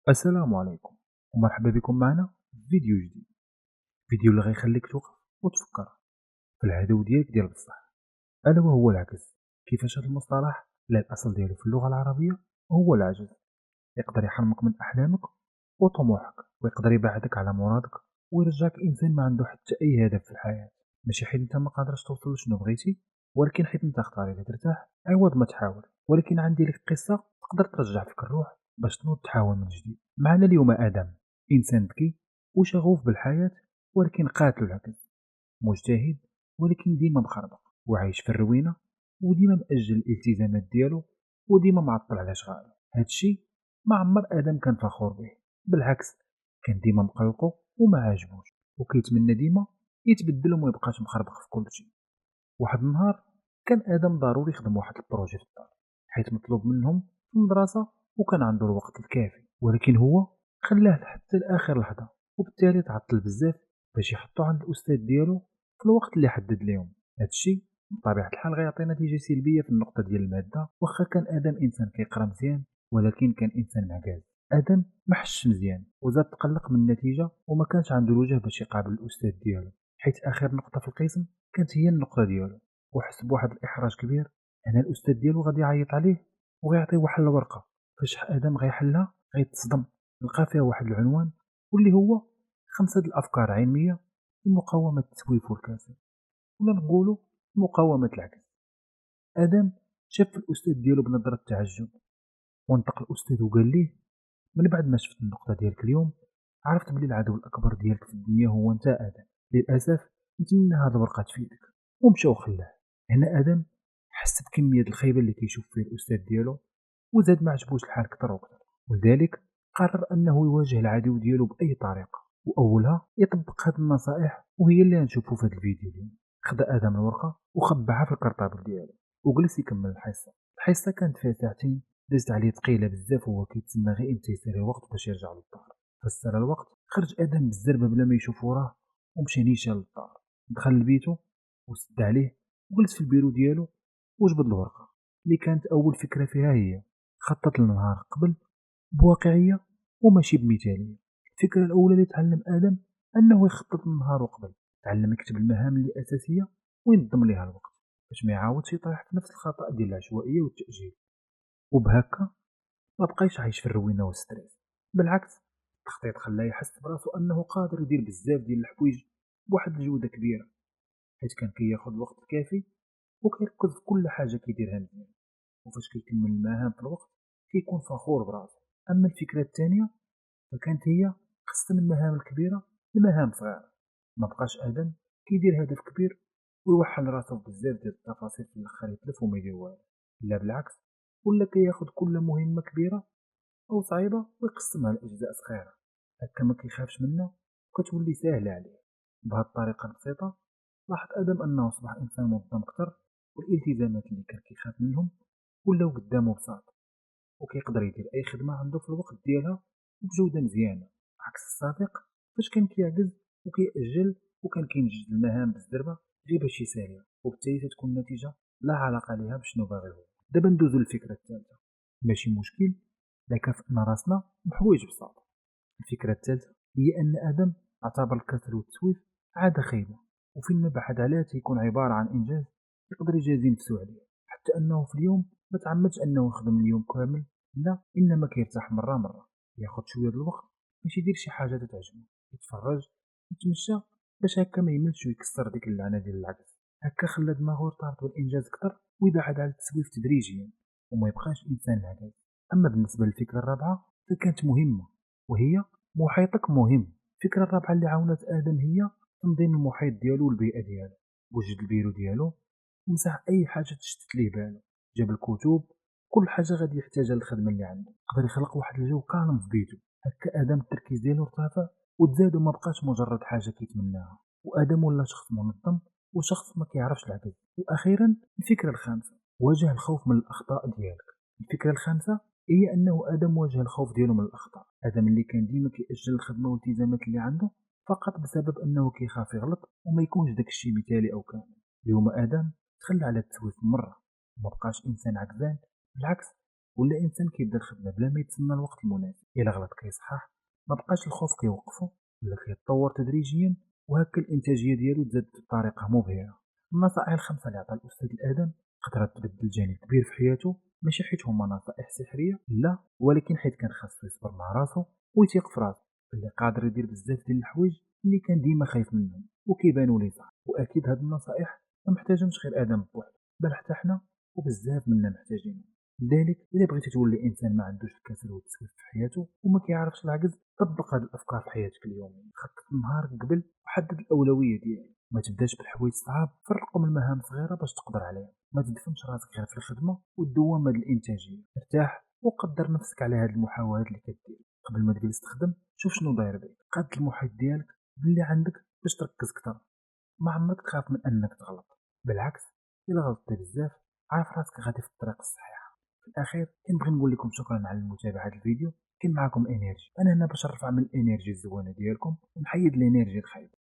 السلام عليكم ومرحبا بكم معنا في فيديو جديد. فيديو اللي غيخليك توقف وتفكر في العدو ديالك ديال بصح، الا وهو العجز. كيفاش هذا المصطلح لا الاصل ديالو في اللغه العربيه هو العجز، يقدر يحرمك من احلامك وطموحك، ويقدر يبعدك على مرادك، ويرجعك انسان ما عنده حتى اي هدف في الحياه. ماشي حيت انت ما قادرش توصل لشنو بغيتي، ولكن حيت انت اختاريتي ترتاح عوض ما تحاول. ولكن عندي لك قصه تقدر ترجع فيك الروح باش تنوض تحاول من جديد. معنا اليوم ادم، انسان ذكي وشغوف بالحياه، ولكن قاتل العجز. مجتهد ولكن ديما مخربق، وعايش في الروينه، وديما مأجل الالتزامات ديالو، وديما معطل على شغاله. هادشي ما عمر ادم كان فخور به، بالعكس كان ديما مقلقو وما عاجبوش، وكيتمنى ديما يتبدل وما يبقاش مخربق في كل شيء. واحد النهار كان ادم ضروري يخدم واحد البروجي في الدار، حيت مطلوب منهم في المدرسه، وكان عنده الوقت الكافي. ولكن هو خلاه حتى لاخر لحظه، وبالتالي تعطل بزاف باش يحطو عند الاستاذ ديالو في الوقت اللي حدد ليهم. هادشي بطبيعه الحال غيعطي نتيجه سلبيه في النقطه ديال الماده. واخا كان ادم انسان كيقرا مزيان، ولكن كان انسان معكاز. ادم ما حسش مزيان وزاد تقلق من النتيجه، وما كانش عنده الوجه باش يقابل الاستاذ ديالو، حيت اخر نقطه في القسم كانت هي النقطه ديالو. وحس بواحد الاحراج كبير. هنا الاستاذ ديالو غادي يعيط عليه وغيعطيه واحد الورقه. فاش ادم غيحلها غيتصدم، لقى فيها واحد العنوان واللي هو 5 الافكار علميه لمقاومه التسويف والكسل، ولا نقولوا مقاومه العجز. ادم شاف الاستاذ ديالو بنظره تعجب، وانطق الاستاذ وقال ليه: من بعد ما شفت النقطه ديالك اليوم، عرفت بلي العدو الاكبر ديالك في الدنيا هو انت ادم. للاسف نتمنى هاد الورقه تفيدك. ومشى وخلاه. هنا ادم حس بكميه الخيبه اللي كيشوف فيه الاستاذ ديالو، وزاد ما عجبوش الحال اكثر واكثر. ولذلك قرر انه يواجه العدو ديالو باي طريقه، واولها يطبق هاد النصائح، وهي اللي نشوفوا في هذا الفيديو اليوم. خدا ادم الورقه وخبعها في الكرطابل ديالو، وجلس يكمل الحصه. الحصه كانت فيها ساعتين، دازت عليه ثقيله بزاف، وهو كيتسنى غير امتى يسالي الوقت باش يرجع للدار. فسر الوقت، خرج ادم بالزربه بلا ما يشوف وراه، ومشى نيشان للدار. دخل لبيتو وسد عليه، وجلس في البيرو ديالو وجبد الورقه اللي كانت اول فكره فيها هي خطط للنهار قبل بواقعيه وماشي بمثاليه. الفكره الاولى اللي تعلم ادم انه يخطط للنهار قبل. تعلم يكتب المهام اللي اساسيه وينظم ليها الوقت باش ما يعاودش يطيح في نفس الخطا ديال العشوائيه والتاجيل. وبهكا ما بقايش عايش في الروينه والستريس، بالعكس التخطيط خلاه يحس براسو انه قادر يدير بزاف ديال الحوايج بواحد الجوده كبيره، حيت كان كياخد الوقت الكافي وكيركز في كل حاجه كيديرها مزيان. وفاش كيكمل المهام في الوقت كيكون فخور براسو. اما الفكره الثانيه فكانت هي قسم المهام الكبيره لمهام صغيره. ما بقاش ادم كيدير هدف كبير ويوحل راسو بزاف ديال التفاصيل في الاخر يتلف وما يدير والو. لا بالعكس، ولا كياخد كل مهمه كبيره او صعيبه ويقسمها لاجزاء صغيره، هكا ما كيخافش منها وكتولي ساهله عليه. بهذه الطريقه البسيطه لاحظ ادم انه اصبح انسان منظم اكثر، والالتزامات اللي كان كيخاف منهم ولاو قدامه بساط، وكيقدر يدير اي خدمه عنده في الوقت ديالها وبجوده مزيانه. عكس السابق فاش كان كيعجز وكيأجل، وكان كينجز المهام بالزربه غير باش يساليها، وبالتالي تتكون النتيجه لا علاقه لها بشنو باغي هو. دابا ندوزو للفكره الثالثه. ماشي مشكل الا كافئنا راسنا بحوايج بساطه. الفكره الثالثه هي ان ادم اعتبر الكسل والتسويف عاده خايبه، وفين ما بعد عليها تيكون عباره عن انجاز يقدر يجازي نفسه عليه. حتى انه في اليوم ما تعمدش انه يخدم اليوم كامل، لا، انما كيرتاح مره مره، ياخد شويه د الوقت باش يدير شي حاجه تعجبو، يتفرج، يتمشى، باش هكا ما يملش ويكسر ديك اللعنه ديال العجز. هكا خلى دماغه يرتبط بالانجاز اكثر، ويبعد على التسويف تدريجيا، وما يبقاش انسان عجز. اما بالنسبه للفكره الرابعه فكانت مهمه، وهي محيطك مهم. الفكره الرابعه اللي عاونت ادم هي تنظيم المحيط ديالو والبيئه ديالو. وجد البيرو ديالو ومسح اي حاجه تشتت ليه بالو، جاب الكتب، كل حاجه غادي يحتاجها للخدمه اللي عنده. قدر يخلق واحد الجو كالم في بيته. هكا ادم التركيز ديالو ارتفع وتزاد، وما بقاش مجرد حاجه كيتمناها، وادم ولا شخص منظم وشخص ما كيعرفش العجز. واخيرا الفكره الخامسه، واجه الخوف من الاخطاء ديالك. الفكره الخامسه هي انه ادم واجه الخوف ديالو من الاخطاء. ادم اللي كان ديما كيأجل الخدمه والالتزامات اللي عنده فقط بسبب انه كيخاف يغلط وما يكونش داك الشيء مثالي او كامل. اليوم ادم تخلى على التسويف مرة، وما بقاش إنسان عكزان، بالعكس ولا انسان كيبدا الخدمه بلا ما يتسنى الوقت المناسب. الا غلط كيصحح، ما بقاش الخوف كيوقفو، ولا كيتطور تدريجيا، وهكا الانتاجيه ديالو تزادت بطريقه مبهره. النصائح الخمسه اللي عطا الاستاذ الادم قدرت تبدل جانب كبير في حياته، ماشي حيت هما نصائح سحريه لا، ولكن حيت كان خاصو يصبر مع راسو ويثيق في راسو اللي قادر يدير بزاف ديال الحوايج اللي كان ديما خايف منهم وكيبانوا ليه صح. واكيد هاد النصائح ما محتاجهمش غير ادم بوحدو، بل حتى حنا وبزاف منا محتاجين. لذلك الا بغيتي تولي انسان ما عندوش الكسل والتسويف في حياته وما كيعرفش العجز، طبق هاد الافكار في حياتك اليوميه. خطط نهارك قبل وحدد الاولويه ديالك. ما تبداش بالحوايج الصعاب، فرقهم المهام صغيره باش تقدر عليها. ما تدفنش راسك غير في الخدمه والدوامه ديال الانتاجيه. ارتاح وقدر نفسك على هاد المحاولات اللي كدير. قبل ما تجلس تخدم، شوف شنو داير بيك، قاد المحيط ديالك باللي عندك باش تركز اكثر. ما عمرك تخاف من انك تغلط، بالعكس الا غلطتي بزاف عارف راسك غادي في الطريق الصحيحه. في الاخير كنبغي نقول لكم شكرا على متابعه الفيديو. كان معكم انرجي، انا هنا باش نرفع من الانرجي الزوينه ديالكم ونحيد الانرجي الخايبه.